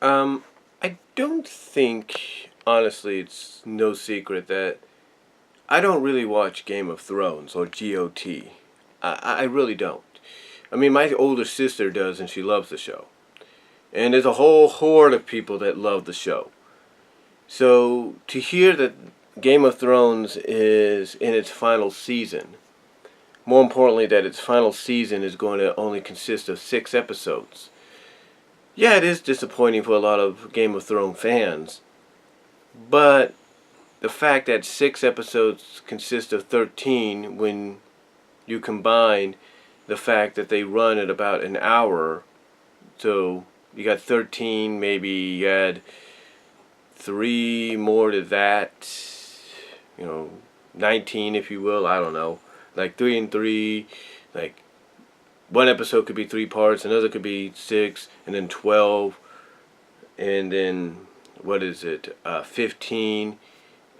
Um, I don't think, honestly, it's no secret that I don't really watch Game of Thrones or GOT. I really don't. I mean, my older sister does, and she loves the show. And there's a whole horde of people that love the show. So to hear that Game of Thrones is in its final season, more importantly, that its final season is going to only consist of 6 episodes. Yeah, it is disappointing for a lot of Game of Thrones fans, but the fact that 6 episodes consist of 13 when you combine the fact that they run at about an hour, so you got 13, maybe you add 3 more to that, you know, 19 if you will, I don't know. Like 3 and 3, like one episode could be 3 parts, another could be 6, and then 12, and then what is it, 15,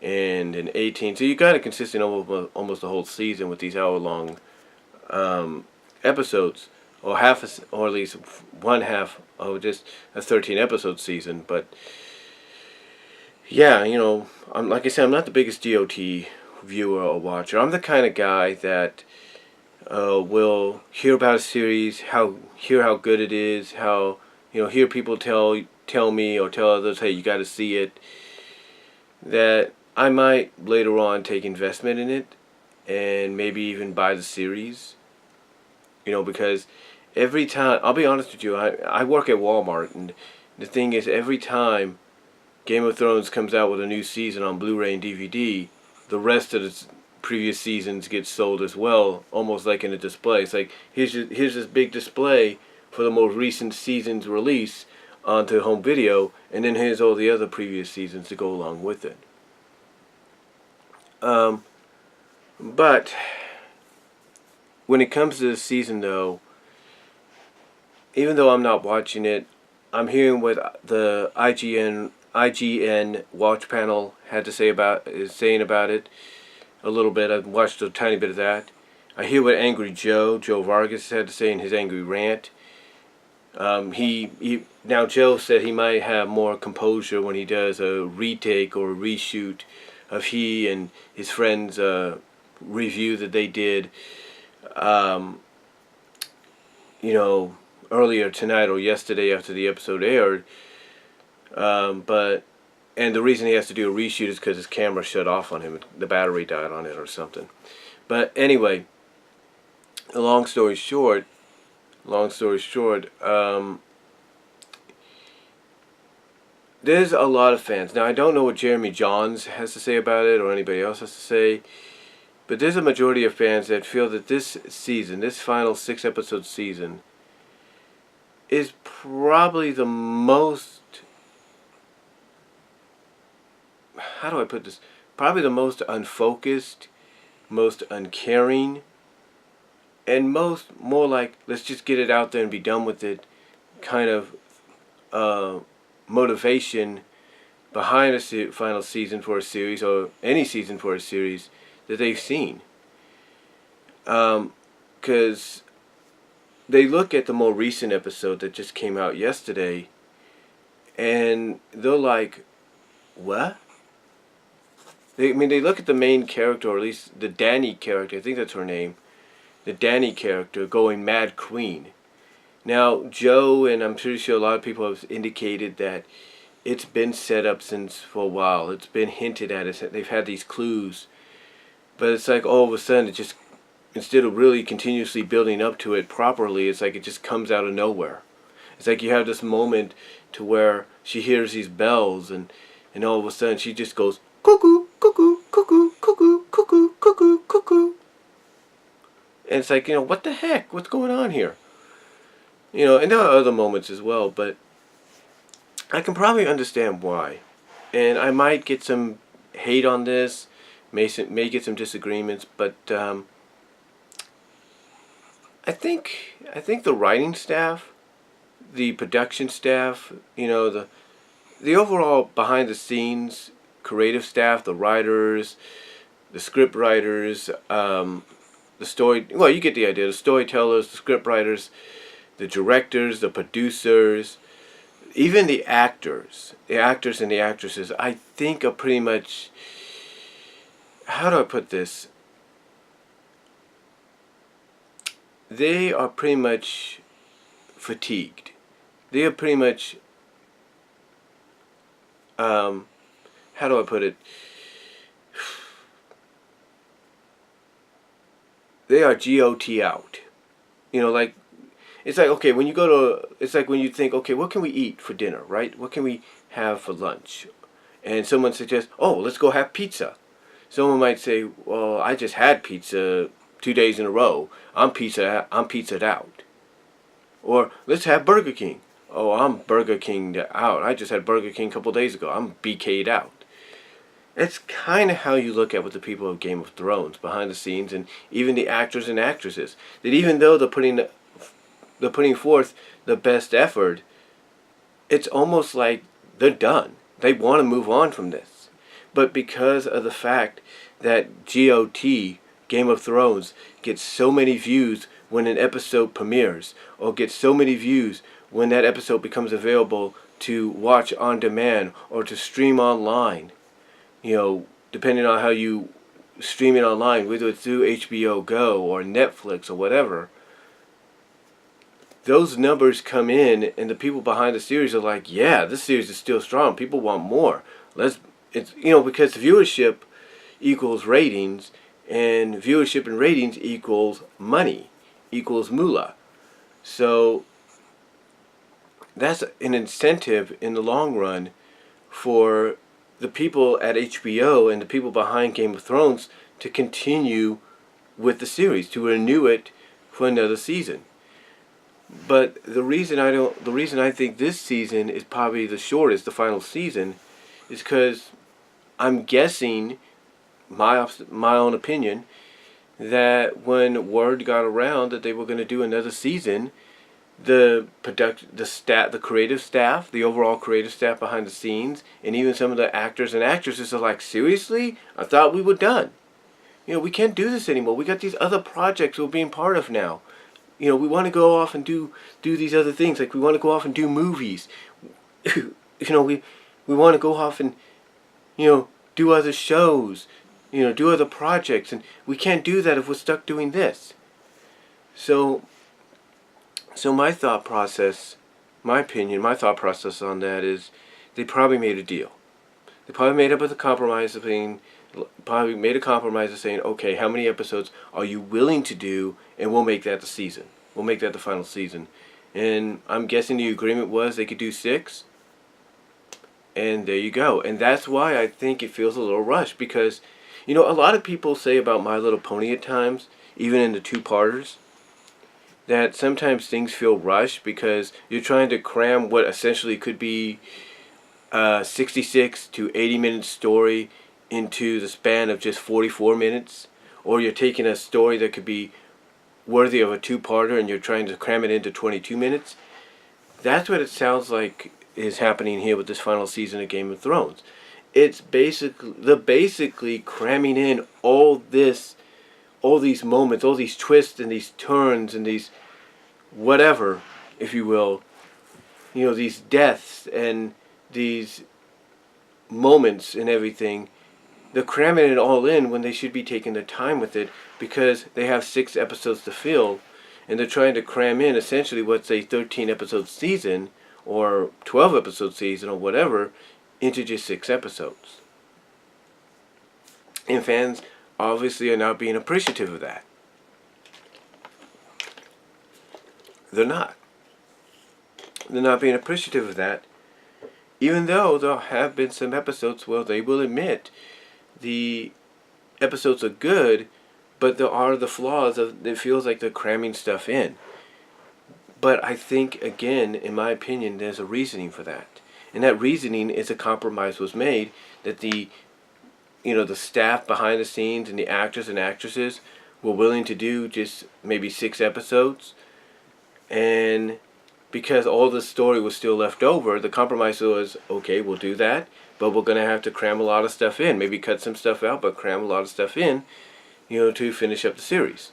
and then 18. So you got it consistent almost the whole season with these hour-long episodes, or or at least one half of just a 13-episode season. But yeah, I'm like I said, I'm not the biggest GOT viewer or watcher. I'm the kind of guy that will hear about a series, hear how good it is, how hear people tell me or tell others, hey, you got to see it. That I might later on take investment in it, and maybe even buy the series. Because every time, I'll be honest with you, I work at Walmart, and the thing is, every time Game of Thrones comes out with a new season on Blu-ray and DVD, the rest of the previous seasons get sold as well, almost like in a display. It's like, here's this big display for the most recent season's release onto home video, and then here's all the other previous seasons to go along with it. But when it comes to this season, though, even though I'm not watching it, I'm hearing what the IGN watch panel had to say is saying about it a little bit. I've watched a tiny bit of that. I hear what Angry Joe Vargas had to say in his angry rant. Now Joe said he might have more composure when he does a retake or a reshoot of he and his friends' review that they did, um, earlier tonight or yesterday after the episode aired. And the reason he has to do a reshoot is because his camera shut off on him. The battery died on it or something. But anyway, long story short, there's a lot of fans. Now, I don't know what Jeremy Johns has to say about it or anybody else has to say, but there's a majority of fans that feel that this season, this final 6-episode season, is probably the most, how do I put this? Probably the most unfocused, most uncaring, and more like, let's just get it out there and be done with it kind of motivation behind a final season for a series, or any season for a series, that they've seen. Because they look at the more recent episode that just came out yesterday, and they're like, what? They look at the main character, or at least the Dany character, I think that's her name, the Dany character going Mad Queen. Now, Joe, and I'm pretty sure a lot of people have indicated that it's been set up for a while. It's been hinted at. They've had these clues. But it's like all of a sudden, it just, instead of really continuously building up to it properly, it's like it just comes out of nowhere. It's like you have this moment to where she hears these bells, and all of a sudden she just goes, cuckoo, cuckoo, cuckoo, cuckoo, cuckoo, cuckoo, cuckoo. And it's like, what the heck? What's going on here? And there are other moments as well, but I can probably understand why. And I might get some hate on this, may get some disagreements, but I think the writing staff, the production staff, the overall behind the scenes creative staff, the writers, the script writers, the story, well, you get the idea, the storytellers, the script writers, the directors, the producers, even the actors and the actresses, I think are pretty much, how do I put this? They are pretty much fatigued. They are pretty much, how do I put it? They are GOT out. You know, like, it's like, okay, when you go to, it's like when you think, okay, what can we eat for dinner, right? What can we have for lunch? And someone suggests, oh, let's go have pizza. Someone might say, well, I just had pizza 2 days in a row. I'm pizzaed out. Or let's have Burger King. Oh, I'm Burger Kinged out. I just had Burger King a couple days ago. I'm BK'd out. That's kind of how you look at with the people of Game of Thrones behind the scenes, and even the actors and actresses. That even though they're putting forth the best effort, it's almost like they're done. They want to move on from this. But because of the fact that GOT, Game of Thrones, gets so many views when an episode premieres, or gets so many views when that episode becomes available to watch on demand or to stream online, you know, depending on how you stream it online, whether it's through HBO Go or Netflix or whatever, those numbers come in, and the people behind the series are like, yeah, this series is still strong. People want more. It's, you know, because viewership equals ratings, and viewership and ratings equals money, equals moolah. So that's an incentive in the long run for the people at HBO and the people behind Game of Thrones to continue with the series, to renew it for another season. But the reason I think this season is probably the shortest, the final season, is because I'm guessing, my own opinion, that when word got around that they were going to do another season, the creative staff, the overall creative staff behind the scenes, and even some of the actors and actresses are like, seriously? I thought we were done. You know, we can't do this anymore. We got these other projects we're being part of now. You know, we want to go off and do these other things. Like, we want to go off and do movies. You know, we want to go off and, you know, do other shows. You know, do other projects. And we can't do that if we're stuck doing this. So my thought process, my opinion, my thought process on that is they probably made a deal. They probably made up with a compromise of saying, okay, how many episodes are you willing to do, and we'll make that the season. We'll make that the final season. And I'm guessing the agreement was they could do 6. And there you go. And that's why I think it feels a little rushed, because, you know, a lot of people say about My Little Pony at times, even in the 2-parters, that sometimes things feel rushed because you're trying to cram what essentially could be a 66 to 80 minute story into the span of just 44 minutes. Or you're taking a story that could be worthy of a 2-parter and you're trying to cram it into 22 minutes. That's what it sounds like is happening here with this final season of Game of Thrones. It's basically cramming in all these moments, all these twists and these turns and these whatever, if you will, you know, these deaths and these moments and everything. They're cramming it all in when they should be taking their time with it, because they have 6 episodes to fill, and they're trying to cram in essentially what's a 13 episode season or 12 episode season or whatever into just 6 episodes. And fans obviously are not being appreciative of that. They're not. They're not being appreciative of that, even though there have been some episodes where they will admit the episodes are good, but there are the flaws of it feels like they're cramming stuff in. But I think, again, in my opinion, there's a reasoning for that. And that reasoning is a compromise was made that the staff behind the scenes and the actors and actresses were willing to do just maybe 6 episodes. And because all the story was still left over, the compromise was, okay, we'll do that, but we're going to have to cram a lot of stuff in. Maybe cut some stuff out, but cram a lot of stuff in, to finish up the series.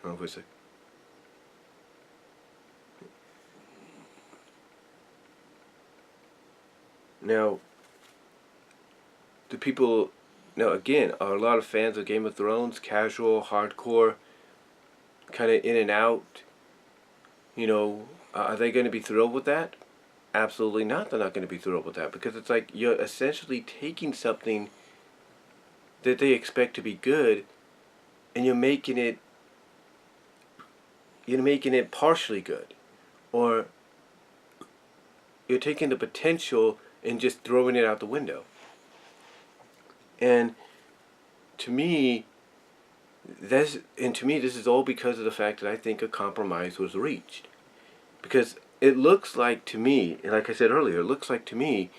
Hold on for a sec. Now, again, are a lot of fans of Game of Thrones, casual, hardcore, kind of in and out? Are they going to be thrilled with that? Absolutely not. They're not going to be thrilled with that, because it's like you're essentially taking something that they expect to be good, and you're making it partially good, or you're taking the potential and just throwing it out the window. And to me, this is all because of the fact that I think a compromise was reached. Because it looks like to me, and like I said earlier, it looks like to me,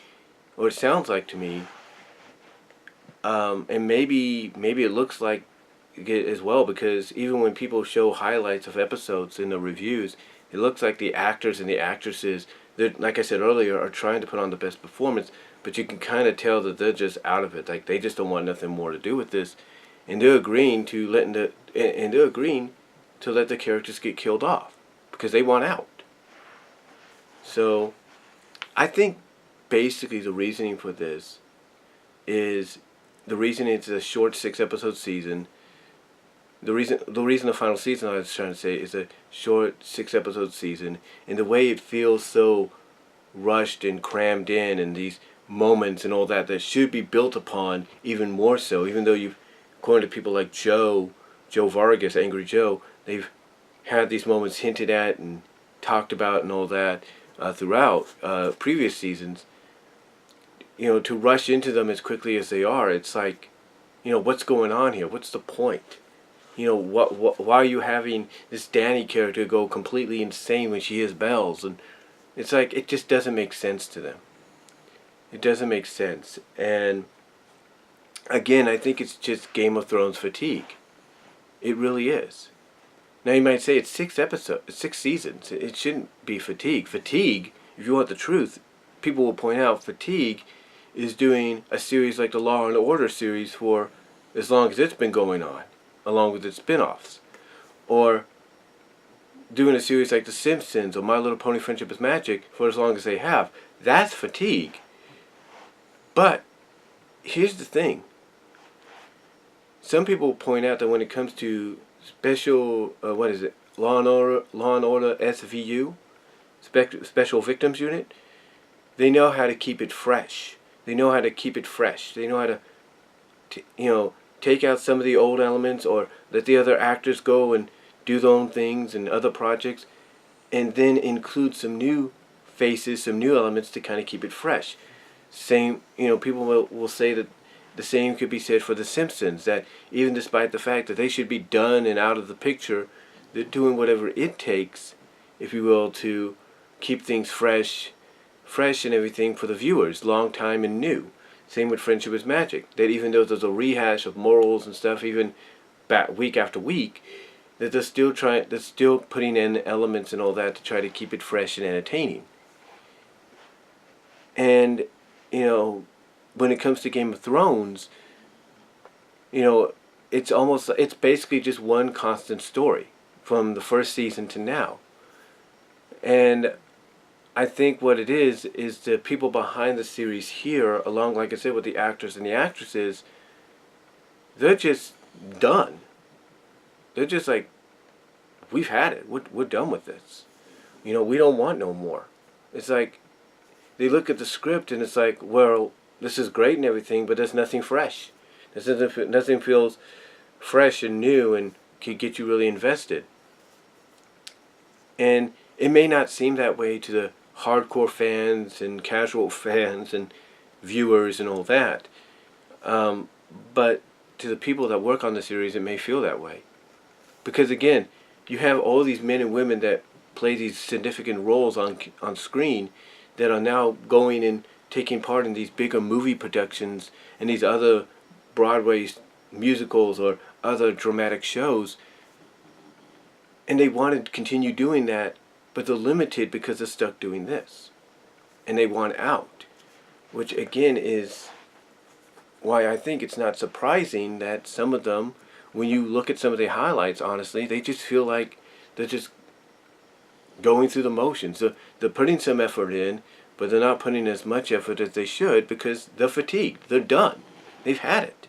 or it sounds like to me, and maybe it looks like it as well, because even when people show highlights of episodes in the reviews, it looks like the actors and the actresses, like I said earlier, are trying to put on the best performance, but you can kind of tell that they're just out of it. Like, they just don't want nothing more to do with this, and they're agreeing to let the characters get killed off because they want out. So, I think basically the reasoning for this is the reason it's a short 6-episode season. The reason the final season, I was trying to say, is a short 6-episode season, and the way it feels so rushed and crammed in, and these moments and all that should be built upon even more so. Even though according to people like Joe Vargas, Angry Joe, they've had these moments hinted at and talked about and all that throughout previous seasons. To rush into them as quickly as they are, it's like, what's going on here? What's the point? Why are you having this Danny character go completely insane when she hears bells? And it's like, it just doesn't make sense to them. It doesn't make sense. And again, I think it's just Game of Thrones fatigue. It really is. Now you might say it's 6 seasons. It shouldn't be fatigue. Fatigue, if you want the truth, people will point out fatigue is doing a series like the Law and Order series for as long as it's been going on, along with its spin-offs. Or doing a series like The Simpsons or My Little Pony Friendship is Magic for as long as they have. That's fatigue. But here's the thing. Some people point out that when it comes to special, Law and Order SVU, Special Victims Unit, they know how to keep it fresh. They know how to take out some of the old elements, or let the other actors go and do their own things and other projects, and then include some new faces, some new elements to kind of keep it fresh. Same, people will say that the same could be said for The Simpsons, that even despite the fact that they should be done and out of the picture, they're doing whatever it takes, if you will, to keep things fresh and everything for the viewers, long time and new. Same with Friendship is Magic, that even though there's a rehash of morals and stuff, even back week after week, that they're still putting in elements and all that to try to keep it fresh and entertaining. And when it comes to Game of Thrones, it's basically just one constant story from the first season to now. And I think what it is the people behind the series here, along, like I said, with the actors and the actresses, they're just done. They're just like, we've had it. We're done with this. We don't want no more. It's like, they look at the script and it's like, well, this is great and everything, but there's nothing fresh. Nothing feels fresh and new and can get you really invested. And it may not seem that way to the hardcore fans and casual fans and viewers and all that. But to the people that work on the series, it may feel that way. Because again, you have all these men and women that play these significant roles on screen that are now going and taking part in these bigger movie productions and these other Broadway musicals or other dramatic shows. And they want to continue doing that, but they're limited because they're stuck doing this. And they want out. Which again is why I think it's not surprising that some of them when you look at some of the highlights, honestly, they just feel like they're just going through the motions. They're putting some effort in, but they're not putting as much effort as they should because they're fatigued. They're done. They've had it.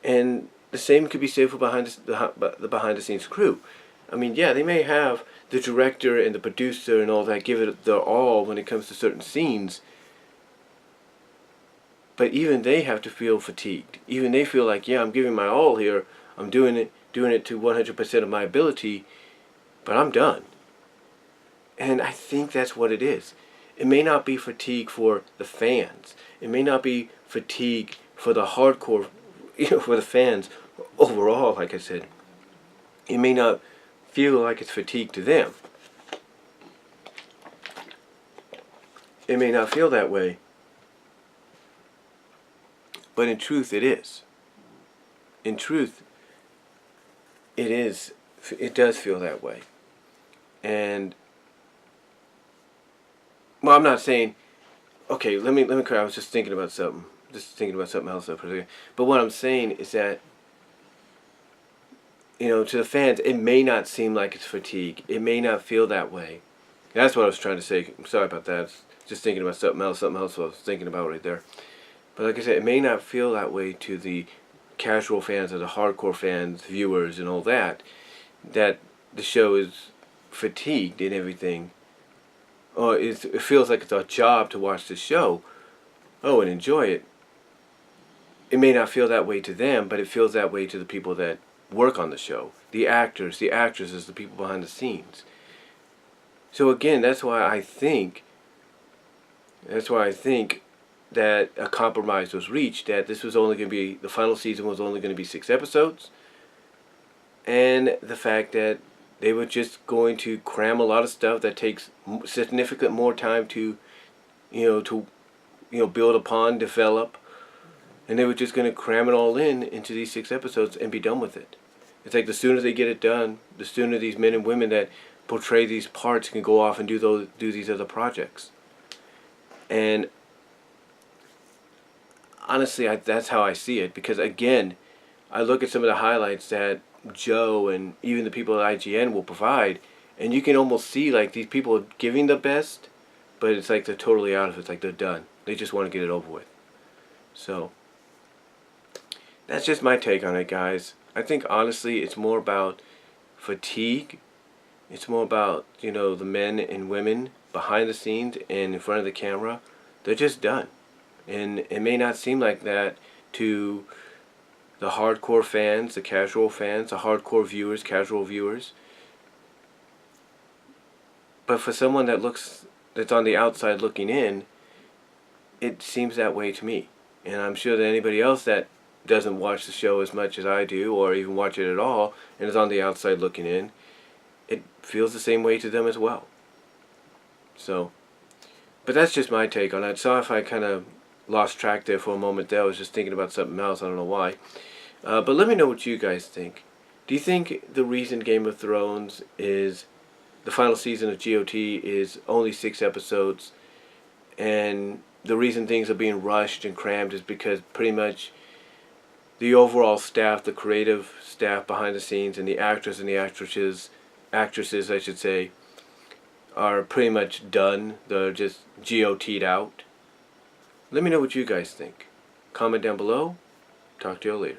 And the same could be said for the behind the scenes crew. I mean, yeah, they may have the director and the producer and all that give it their all when it comes to certain scenes, but even they have to feel fatigued. Even they feel like, yeah, I'm giving my all here. I'm doing it to 100% of my ability, but I'm done. And I think that's what it is. It may not be fatigue for the fans. It may not be fatigue for the hardcore, for the fans overall, like I said. It may not feel like it's fatigue to them. It may not feel that way. But in truth, it is. In truth, it is. It does feel that way. And, well, I'm not saying, okay, let me clear. I was just thinking about something. Just thinking about something else. But what I'm saying is that, to the fans, it may not seem like it's fatigue. It may not feel that way. That's what I was trying to say. I'm sorry about that. Just thinking about something else I was thinking about right there. But like I said, it may not feel that way to the casual fans or the hardcore fans, viewers, and all that the show is fatigued and everything. Or it feels like it's a job to watch the show. Oh, and enjoy it. It may not feel that way to them, but it feels that way to the people that work on the show. The actors, the actresses, the people behind the scenes. So again, that's why I think that a compromise was reached, that this was only going to be, the final season was only going to be 6 episodes, and the fact that they were just going to cram a lot of stuff that takes significant more time to build upon, develop, and they were just going to cram it all into these 6 episodes and be done with it. It's like the sooner they get it done, the sooner these men and women that portray these parts can go off and do these other projects. And honestly, that's how I see it, because again, I look at some of the highlights that Joe and even the people at IGN will provide, and you can almost see like these people are giving the best, but it's like they're totally out of it. It's like they're done. They just want to get it over with. So that's just my take on it, guys. I think honestly it's more about fatigue. It's more about, the men and women behind the scenes and in front of the camera. They're just done. And it may not seem like that to the hardcore fans, the casual fans, the hardcore viewers, casual viewers. But for someone that's on the outside looking in, it seems that way to me. And I'm sure that anybody else that doesn't watch the show as much as I do, or even watch it at all, and is on the outside looking in, it feels the same way to them as well. So, but that's just my take on it. Sorry if I kind of lost track there for a moment there. I was just thinking about something else. I don't know why. But let me know what you guys think. Do you think the reason Game of Thrones is, the final season of GOT is only 6 episodes, and the reason things are being rushed and crammed is because pretty much the overall staff, the creative staff behind the scenes, and the actors and the actresses, I should say, are pretty much done. They're just GOT'd out. Let me know what you guys think. Comment down below. Talk to you all later.